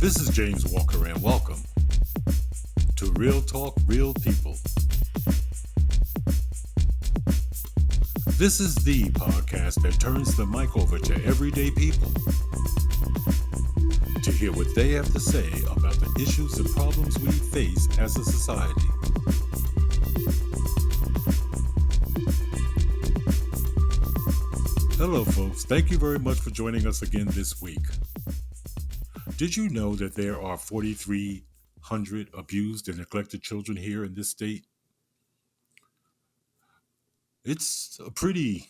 This is James Walker, and welcome to Real Talk, Real People. This is the podcast that turns the mic over to everyday people to hear what they have to say about the issues and problems we face as a society. Hello, folks. Thank you very much for joining us again this week. Did you know that there are 4,300 abused and neglected children here in this state? It's a pretty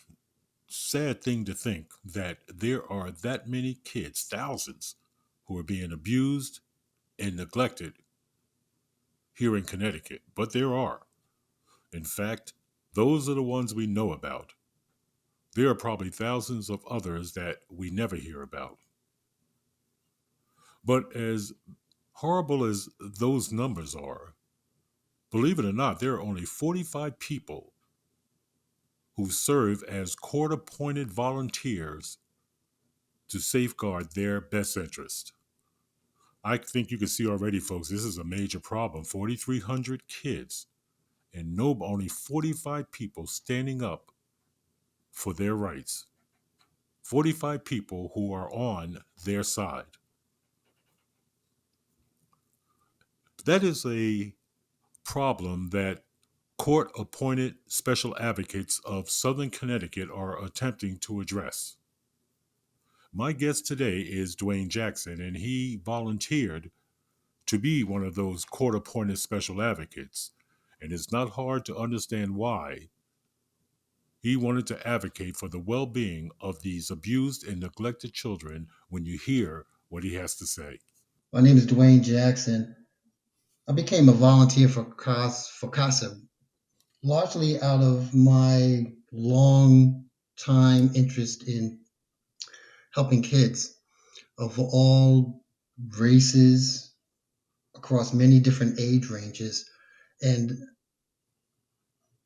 sad thing to think that there are that many kids, thousands, who are being abused and neglected here in Connecticut. But there are. In fact, those are the ones we know about. There are probably thousands of others that we never hear about. But as horrible as those numbers are, believe it or not, there are only 45 people who serve as court-appointed volunteers to safeguard their best interest. I think you can see already, folks, this is a major problem. 4,300 kids and only 45 people standing up for their rights. 45 people who are on their side. That is a problem that court-appointed special advocates of Southern Connecticut are attempting to address. My guest today is Dwayne Jackson, and he volunteered to be one of those court-appointed special advocates. And it's not hard to understand why he wanted to advocate for the well-being of these abused and neglected children when you hear what he has to say. My name is Dwayne Jackson. I became a volunteer for CASA largely out of my long time interest in helping kids of all races across many different age ranges. And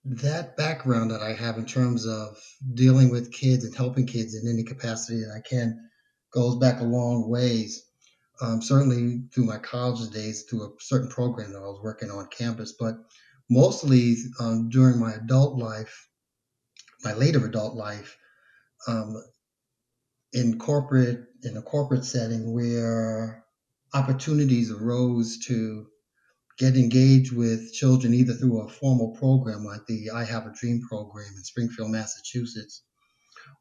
that background that I have in terms of dealing with kids and helping kids in any capacity that I can goes back a long ways. Certainly through my college days, through a certain program that I was working on campus, but mostly during my adult life, my later adult life, um, in a corporate setting where opportunities arose to get engaged with children either through a formal program like the I Have a Dream program in Springfield, Massachusetts,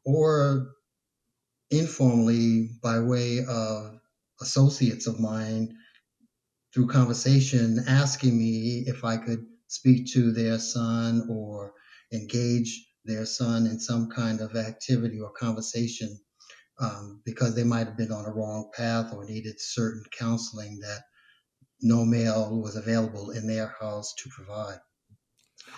or informally by way of associates of mine through conversation asking me if I could speak to their son or engage their son in some kind of activity or conversation because they might have been on a wrong path or needed certain counseling that no male was available in their house to provide.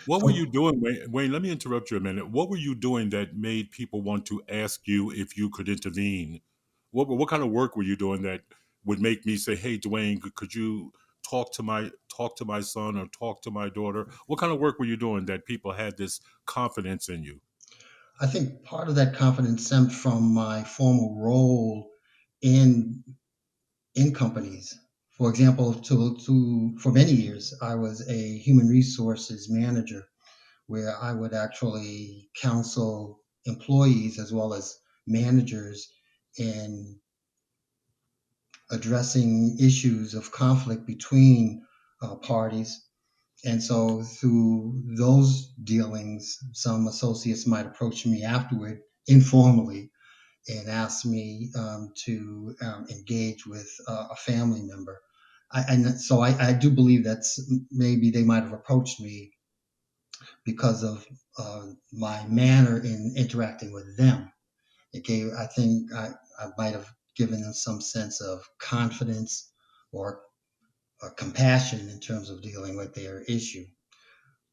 What were you So doing, Wayne? Wayne, let me interrupt you a minute. What were you doing that made people want to ask you if you could intervene? What kind of work were you doing that would make me say, "Hey, Dwayne, could you talk to my son or talk to my daughter?" What kind of work were you doing that people had this confidence in you? I think part of that confidence stemmed from my formal role in companies. For example, for many years, I was a human resources manager where I would actually counsel employees as well as managers in addressing issues of conflict between parties. And so through those dealings, some associates might approach me afterward informally and ask me to engage with a family member. And so I do believe that's maybe they might have approached me because of my manner in interacting with them. I think I might have given them some sense of confidence or compassion in terms of dealing with their issue.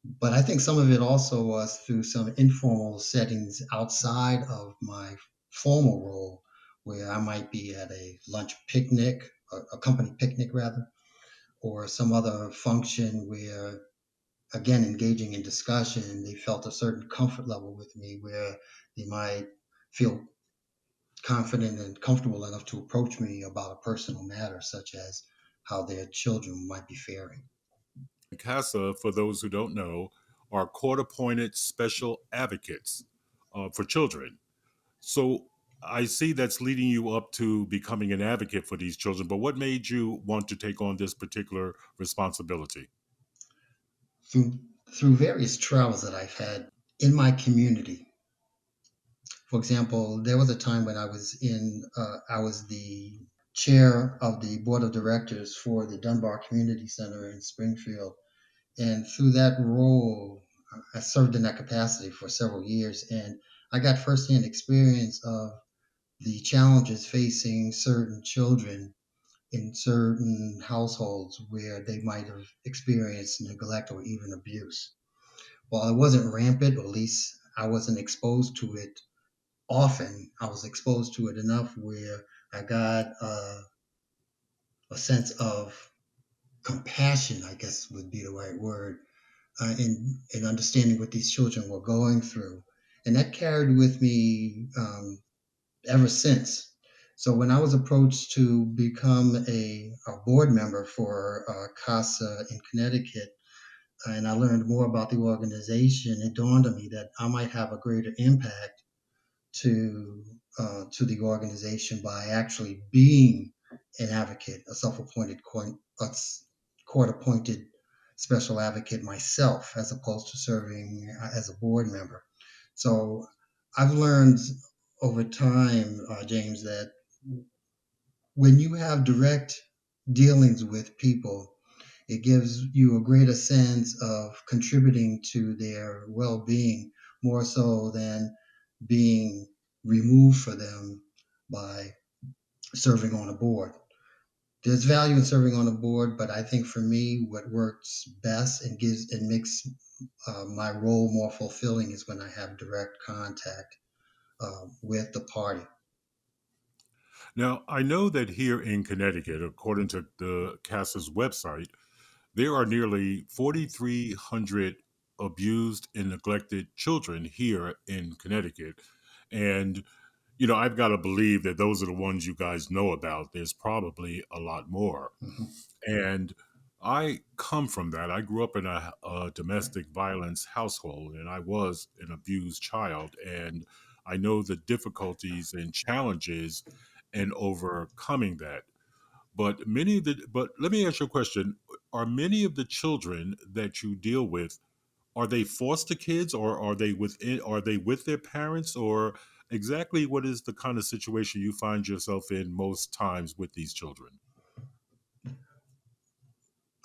But I think some of it also was through some informal settings outside of my formal role, where I might be at a lunch picnic, a company picnic rather, or some other function where, again, engaging in discussion, they felt a certain comfort level with me where they might feel confident and comfortable enough to approach me about a personal matter, such as how their children might be faring. CASA, for those who don't know, are court appointed special advocates for children. So I see that's leading you up to becoming an advocate for these children, but what made you want to take on this particular responsibility? Through various travels that I've had in my community. For example, there was a time when I was the chair of the board of directors for the Dunbar Community Center in Springfield. And through that role, I served in that capacity for several years. And I got firsthand experience of the challenges facing certain children in certain households where they might have experienced neglect or even abuse. While it wasn't rampant, or at least I wasn't exposed to it often, I was exposed to it enough where I got a sense of compassion, I guess would be the right word, in understanding what these children were going through. And that carried with me ever since. So when I was approached to become a board member for CASA in Connecticut, and I learned more about the organization, it dawned on me that I might have a greater impact to the organization by actually being an advocate, a self-appointed court-appointed special advocate myself, as opposed to serving as a board member. So I've learned over time, James, that when you have direct dealings with people, it gives you a greater sense of contributing to their well being more so than being removed for them by serving on a board. There's value in serving on a board, but I think for me, what works best and gives and makes my role more fulfilling is when I have direct contact with the party. Now, I know that here in Connecticut, according to the CASA's website, there are nearly 4,300 abused and neglected children here in Connecticut. And, I've got to believe that those are the ones you guys know about. There's probably a lot more. Mhm. And I come from that. I grew up in a domestic violence household, and I was an abused child. And I know the difficulties and challenges in overcoming that. But let me ask you a question. Are many of the children that you deal with, are they foster kids, or are they with their parents, or exactly what is the kind of situation you find yourself in most times with these children?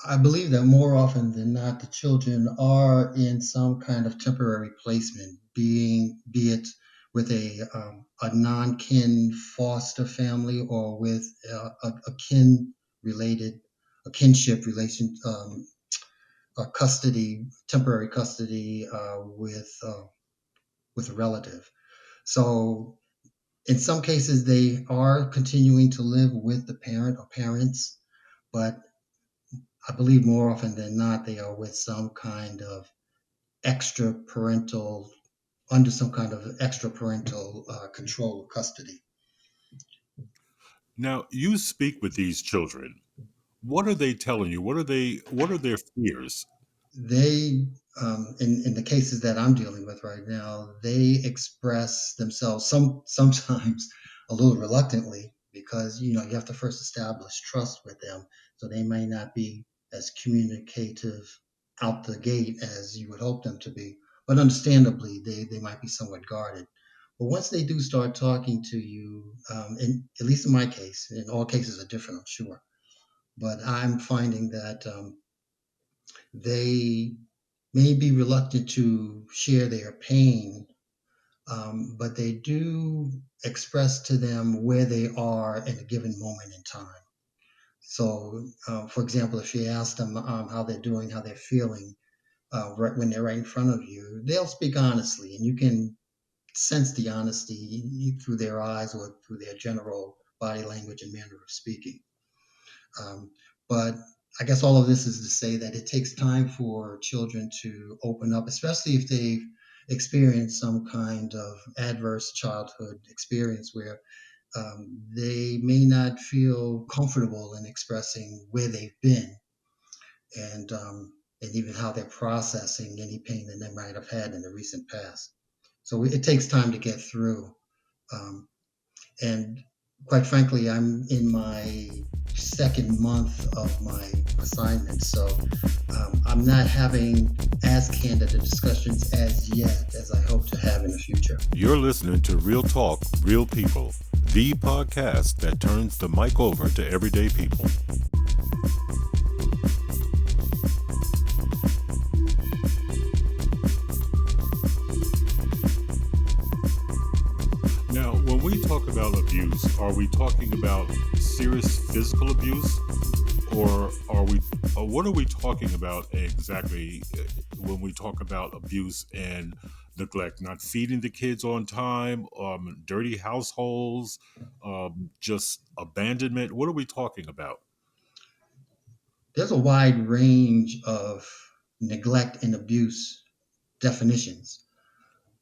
I believe that more often than not, the children are in some kind of temporary placement, be it with a non-kin foster family or with a kin related, a kinship relation, a custody, temporary custody with a relative. So in some cases, they are continuing to live with the parent or parents, but I believe more often than not, they are with some kind of extra parental, under some kind of extra parental control or custody. Now, you speak with these children. What are they telling you? What are their fears? They, in the cases that I'm dealing with right now, they express themselves sometimes a little reluctantly because you have to first establish trust with them, so they may not be as communicative out the gate as you would hope them to be. But understandably, they might be somewhat guarded. But once they do start talking to you, and at least in my case, and all cases are different, I'm sure, but I'm finding that they may be reluctant to share their pain, but they do express to them where they are in a given moment in time. So, for example, if you ask them how they're doing, how they're feeling, right when they're right in front of you, they'll speak honestly, and you can sense the honesty through their eyes or through their general body language and manner of speaking. Um, but I guess all of this is to say that it takes time for children to open up, especially if they've experienced some kind of adverse childhood experience where they may not feel comfortable in expressing where they've been and even how they're processing any pain that they might have had in the recent past. So it takes time to get through. Um, and quite frankly, I'm in my second month of my assignment, so I'm not having as candid a discussions as yet as I hope to have in the future. You're listening to Real Talk, Real People, the podcast that turns the mic over to everyday people. Now, when we talk about abuse, are we talking about serious physical abuse, or what are we talking about exactly when we talk about abuse and neglect? Not feeding the kids on time, dirty households, just abandonment. What are we talking about? There's a wide range of neglect and abuse definitions.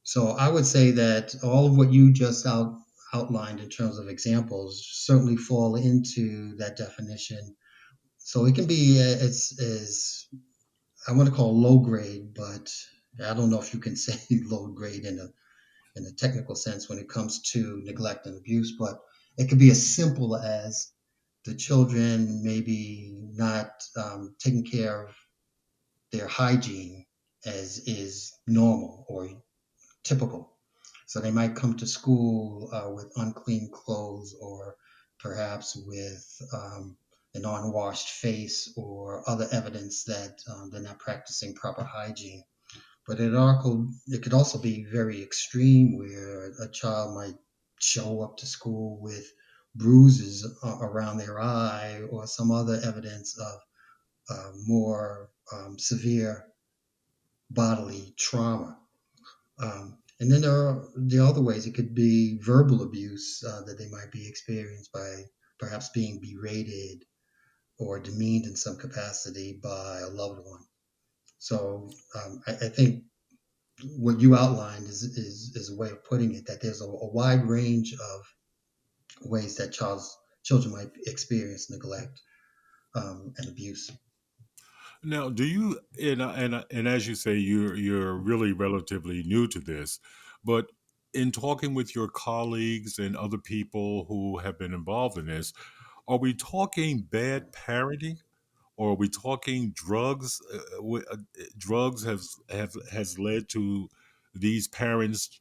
So I would say that all of what you just outlined in terms of examples certainly fall into that definition. So it can be as I want to call low grade, but I don't know if you can say low grade in a technical sense when it comes to neglect and abuse. But it could be as simple as the children maybe not taking care of their hygiene as is normal or typical. So they might come to school with unclean clothes or perhaps with an unwashed face or other evidence that they're not practicing proper hygiene. But it could also be very extreme where a child might show up to school with bruises around their eye or some other evidence of more severe bodily trauma. And then there are other ways. It could be verbal abuse that they might be experienced by perhaps being berated or demeaned in some capacity by a loved one. So I think what you outlined is a way of putting it that there's a wide range of ways that children might experience neglect and abuse. Now, do you and as you say, you're really relatively new to this, but in talking with your colleagues and other people who have been involved in this, are we talking bad parenting, or are we talking drugs? Drugs has led to these parents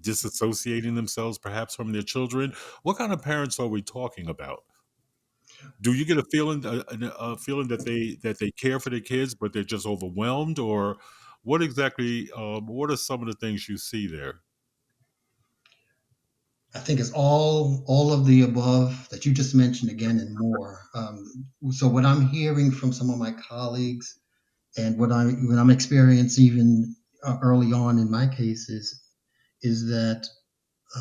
disassociating themselves, perhaps from their children. What kind of parents are we talking about? Do you get a feeling that they care for their kids, but they're just overwhelmed, or what exactly? What are some of the things you see there? I think it's all of the above that you just mentioned again and more. So what I'm hearing from some of my colleagues and what I'm experiencing even early on in my cases is that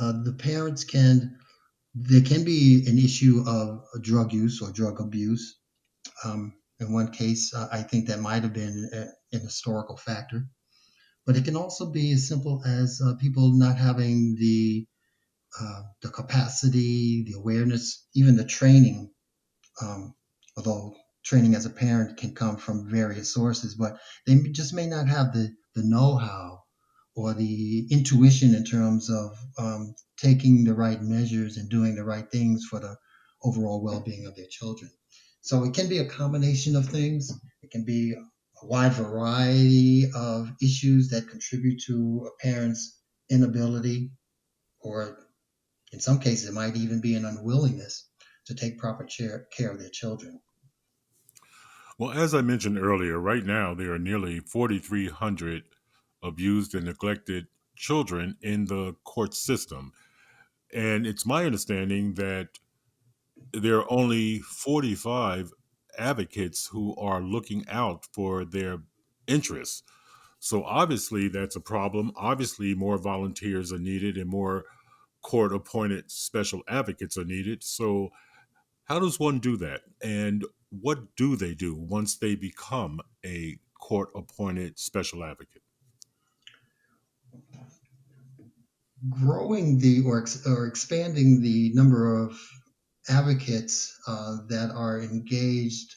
the parents can there can be an issue of drug use or drug abuse. In one case, I think that might have been an historical factor, but it can also be as simple as people not having the capacity, the awareness, even the training. Um, although training as a parent can come from various sources, but they just may not have the know-how or the intuition in terms of taking the right measures and doing the right things for the overall well-being of their children. So it can be a combination of things. It can be a wide variety of issues that contribute to a parent's inability, or in some cases, it might even be an unwillingness to take proper care of their children. Well, as I mentioned earlier, right now there are nearly 4,300 abused and neglected children in the court system, and it's my understanding that there are only 45 advocates who are looking out for their interests. So obviously that's a problem. Obviously, more volunteers are needed and more court appointed special advocates are needed. So, how does one do that? And what do they do once they become a court appointed special advocate? growing or expanding the number of advocates that are engaged,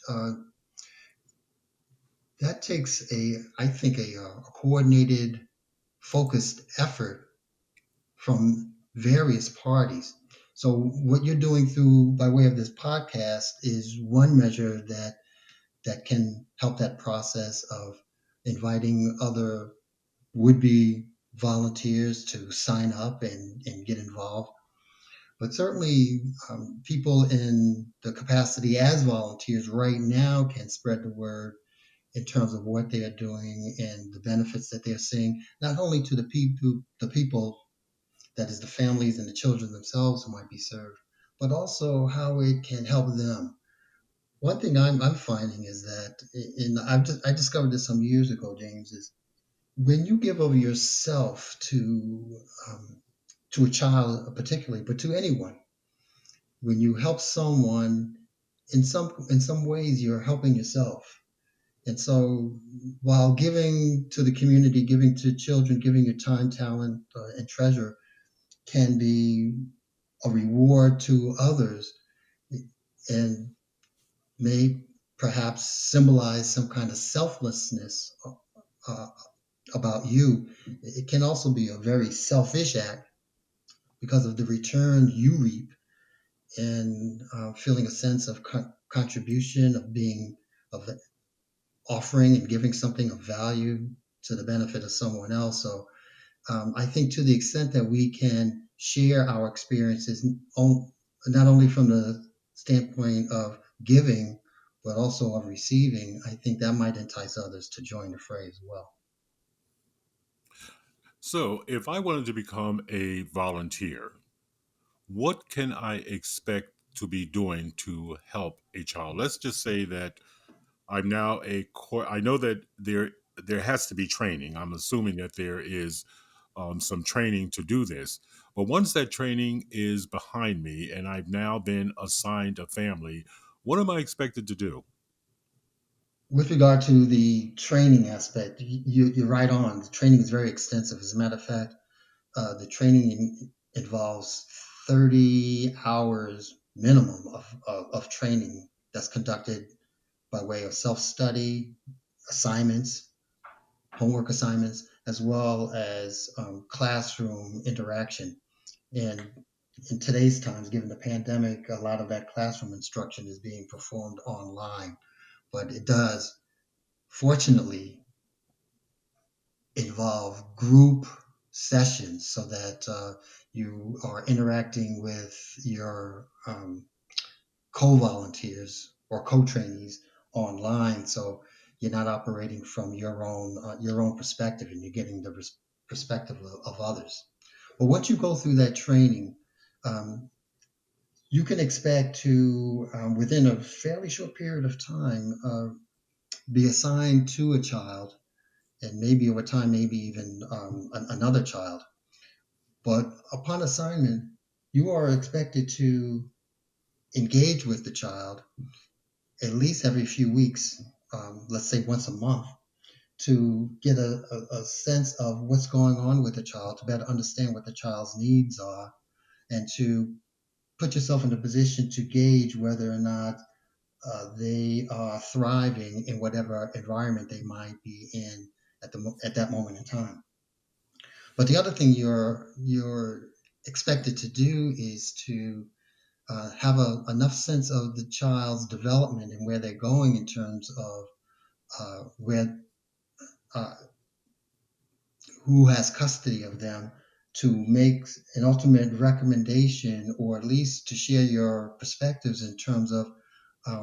that takes I think, a coordinated, focused effort from various parties. So what you're doing through by way of this podcast is one measure that can help that process of inviting other would-be volunteers to sign up and get involved. But certainly, people in the capacity as volunteers right now can spread the word in terms of what they are doing and the benefits that they're seeing, not only to the people, that is the families and the children themselves who might be served, but also how it can help them. One thing I'm finding is that, I discovered this some years ago, James, is when you give over yourself um, to a child particularly, but to anyone, when you help someone, in some ways you're helping yourself. And so, while giving to the community, giving to children, giving your time, talent, and treasure can be a reward to others, and may perhaps symbolize some kind of selflessness uh, about you, it can also be a very selfish act because of the return you reap, and feeling a sense of contribution, of being, of offering and giving something of value to the benefit of someone else. So I think, to the extent that we can share our experiences, not only from the standpoint of giving, but also of receiving, I think that might entice others to join the fray as well. So, if I wanted to become a volunteer, what can I expect to be doing to help a child? Let's just say that I'm now I know that there has to be training. I'm assuming that there is some training to do this. But once that training is behind me and I've now been assigned a family, what am I expected to do? With regard to the training aspect, you're right on. The training is very extensive. As a matter of fact, the training involves 30 hours minimum of training that's conducted by way of self study, assignments, homework assignments, as well as classroom interaction. And in today's times, given the pandemic, a lot of that classroom instruction is being performed online, but it does, fortunately, involve group sessions so that you are interacting with your co-volunteers or co-trainees online. So you're not operating from your own perspective, and you're getting the perspective of others. But once you go through that training, um, you can expect to, within a fairly short period of time, be assigned to a child, and maybe over time, maybe even another child. But upon assignment, you are expected to engage with the child at least every few weeks, let's say once a month, to get a sense of what's going on with the child, to better understand what the child's needs are, and to put yourself in a position to gauge whether or not they are thriving in whatever environment they might be in at that moment in time. But the other thing you're expected to do is to have enough sense of the child's development and where they're going in terms of where uh, who has custody of them, to make an ultimate recommendation, or at least to share your perspectives in terms of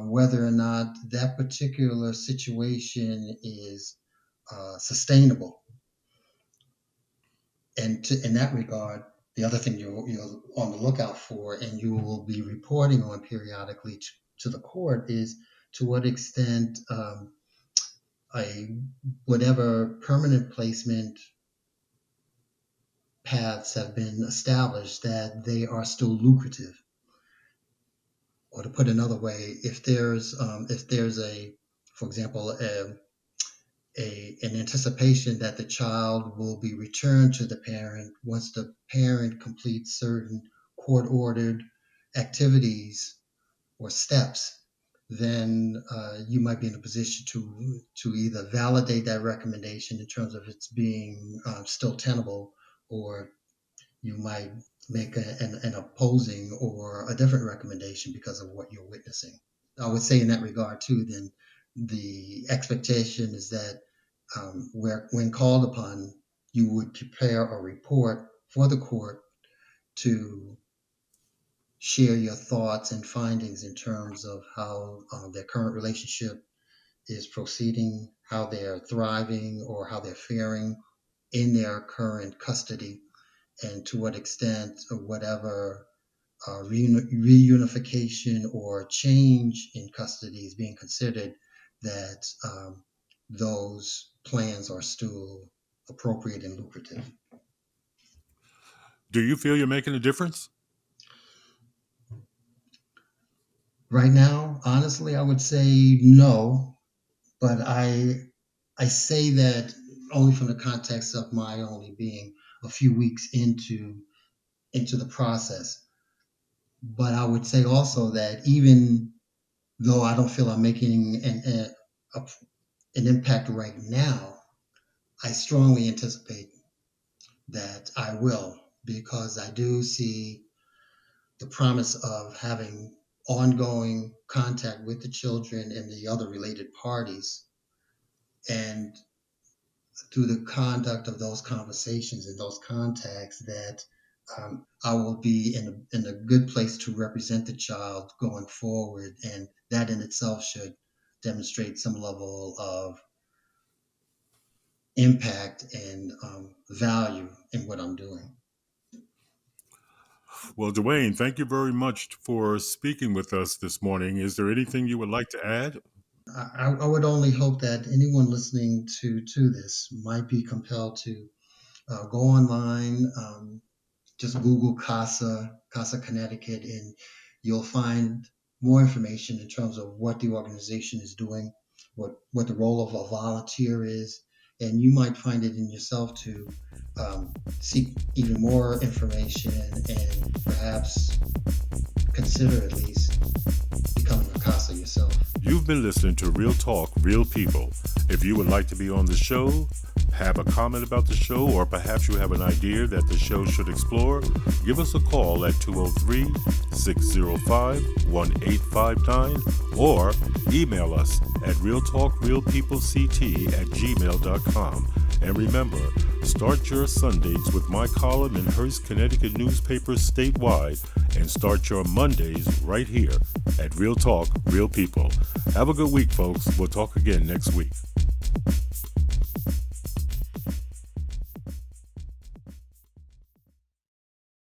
whether or not that particular situation is sustainable. And in that regard, the other thing you're on the lookout for, and you will be reporting on periodically to the court, is to what extent a whatever permanent placement paths have been established, that they are still lucrative. Or, to put another way, if there's a, for example, an anticipation that the child will be returned to the parent once the parent completes certain court ordered activities or steps, then you might be in a position to either validate that recommendation in terms of its being still tenable, or you might make an opposing or a different recommendation because of what you're witnessing. I would say in that regard too, then the expectation is that when called upon, you would prepare a report for the court to share your thoughts and findings in terms of how their current relationship is proceeding, how they're thriving or how they're faring in their current custody, and to what extent or whatever reunification or change in custody is being considered, that those plans are still appropriate and lucrative. Do you feel you're making a difference? Right now, honestly, I would say no, but I say that only from the context of my only being a few weeks into the process. But I would say also that even though I don't feel I'm making an impact right now, I strongly anticipate that I will, because I do see the promise of having ongoing contact with the children and the other related parties. And through the conduct of those conversations and those contacts, that I will be in a good place to represent the child going forward. And that in itself should demonstrate some level of impact and value in what I'm doing. Well, Dwayne, thank you very much for speaking with us this morning. Is there anything you would like to add? I would only hope that anyone listening to this might be compelled to go online, just Google CASA Connecticut, and you'll find more information in terms of what the organization is doing, what the role of a volunteer is, and you might find it in yourself to seek even more information and perhaps consider at least becoming a CASA yourself. You've been listening to Real Talk, Real People. If you would like to be on the show, have a comment about the show, or perhaps you have an idea that the show should explore, give us a call at 203-605-1859 or email us at realtalkrealpeoplect@gmail.com. And remember, start your Sundays with my column in Hearst, Connecticut newspapers statewide, and start your Mondays right here at Real Talk, Real People. Have a good week, folks. We'll talk again next week.